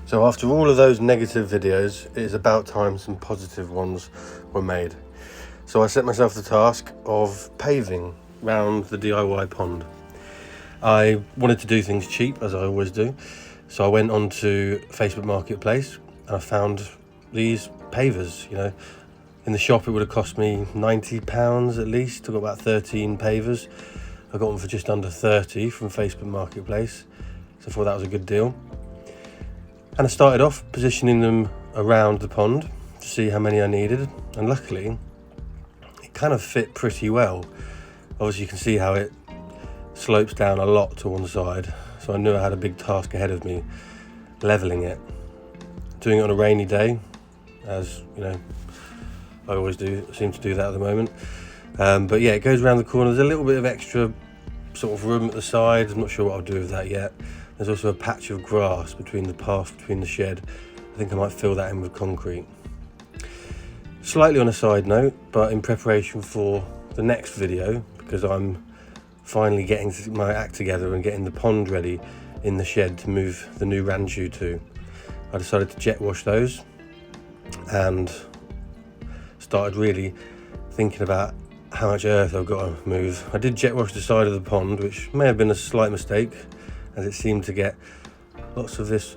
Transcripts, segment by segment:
So after all of those negative videos, it is about time some positive ones were made. So I set myself the task of paving round the DIY pond. I wanted to do things cheap, as I always do. So I went onto Facebook Marketplace and I found these pavers. You know, in the shop it would have cost me £90 at least. I got about 13 pavers. I got them for just under 30 from Facebook Marketplace. So I thought that was a good deal. And I started off positioning them around the pond to see how many I needed, and luckily it kind of fit pretty well. Obviously you can see how it slopes down a lot to one side, so I knew I had a big task ahead of me levelling it. Doing it on a rainy day, as you know I always do, seem to do that at the moment. But yeah, it goes around the corner. There's a little bit of extra sort of room at the side. I'm not sure what I'll do with that yet. There's also a patch of grass between the path between the shed. I think I might fill that in with concrete. Slightly on a side note, but in preparation for the next video, because I'm finally getting my act together and getting the pond ready in the shed to move the new ranchu to, I decided to jet wash those and started really thinking about how much earth I've got to move. I did jet wash the side of the pond, which may have been a slight mistake, as it seemed to get lots of this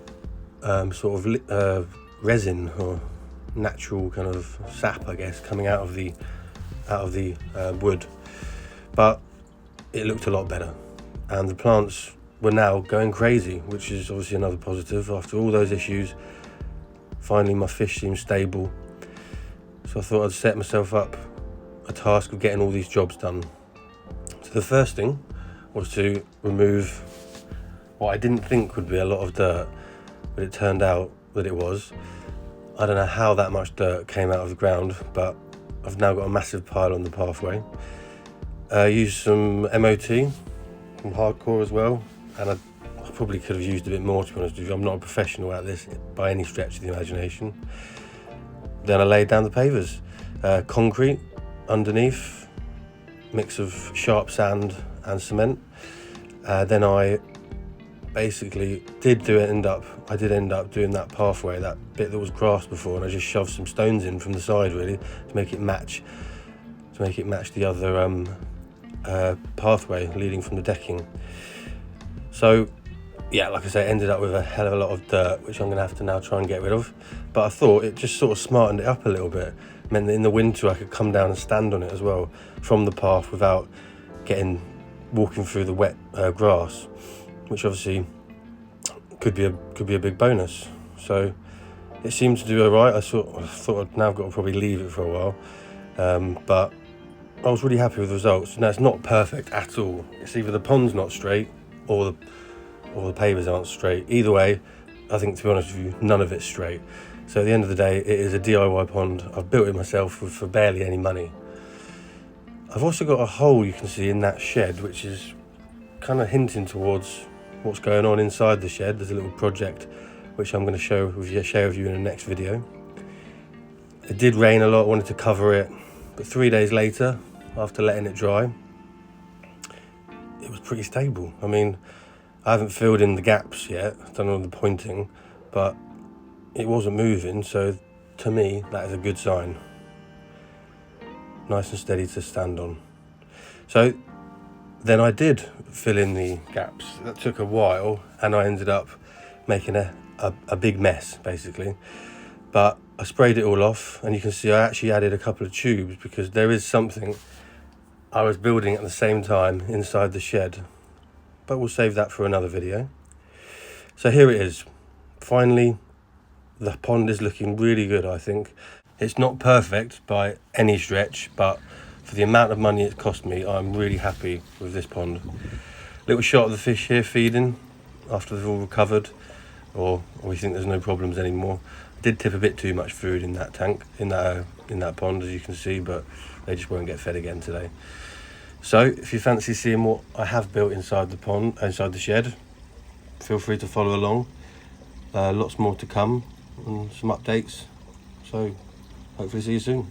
sort of resin or natural kind of sap, I guess, coming out of the wood. But it looked a lot better, and the plants were now going crazy, which is obviously another positive. After all those issues, finally my fish seemed stable. So I thought I'd set myself up a task of getting all these jobs done. So the first thing was to remove what I didn't think would be a lot of dirt, but it turned out that it was. I don't know how that much dirt came out of the ground, but I've now got a massive pile on the pathway. Used some MOT from Hardcore as well, and I probably could have used a bit more, to be honest with you. I'm not a professional at this by any stretch of the imagination. Then I laid down the pavers, concrete underneath, mix of sharp sand and cement. Then I basically did end up doing that pathway, that bit that was grass before, and I just shoved some stones in from the side really to make it match the other pathway leading from the decking. So yeah, like I say, ended up with a hell of a lot of dirt, which I'm gonna have to now try and get rid of. But I thought it just sort of smartened it up a little bit, meant that in the winter I could come down and stand on it as well from the path without walking through the wet grass, which obviously could be a big bonus. So it seemed to do alright. I thought I'd now got to probably leave it for a while, but I was really happy with the results. Now it's not perfect at all. It's either the pond's not straight or the pavers aren't straight. Either way, I think, to be honest with you, none of it's straight. So at the end of the day, it is a DIY pond. I've built it myself for barely any money. I've also got a hole you can see in that shed, which is kind of hinting towards what's going on inside the shed. There's a little project which I'm going to share with you in the next video. It did rain a lot, I wanted to cover it, but 3 days later, after letting it dry, it was pretty stable. I mean, I haven't filled in the gaps yet, I've done all the pointing, but it wasn't moving, so to me that is a good sign. Nice and steady to stand on. So then I did fill in the gaps. That took a while, and I ended up making a big mess basically, but I sprayed it all off, and you can see I actually added a couple of tubes because there is something I was building at the same time inside the shed, but we'll save that for another video. So here it is. Finally, the pond is looking really good, I think. It's not perfect by any stretch, but for the amount of money it's cost me, I'm really happy with this pond. Little shot of the fish here feeding after they've all recovered, or we think there's no problems anymore. I did tip a bit too much food in that tank, in that pond, as you can see, but they just won't get fed again today. So if you fancy seeing what I have built inside the pond, inside the shed, feel free to follow along. Lots more to come and some updates. So hopefully see you soon.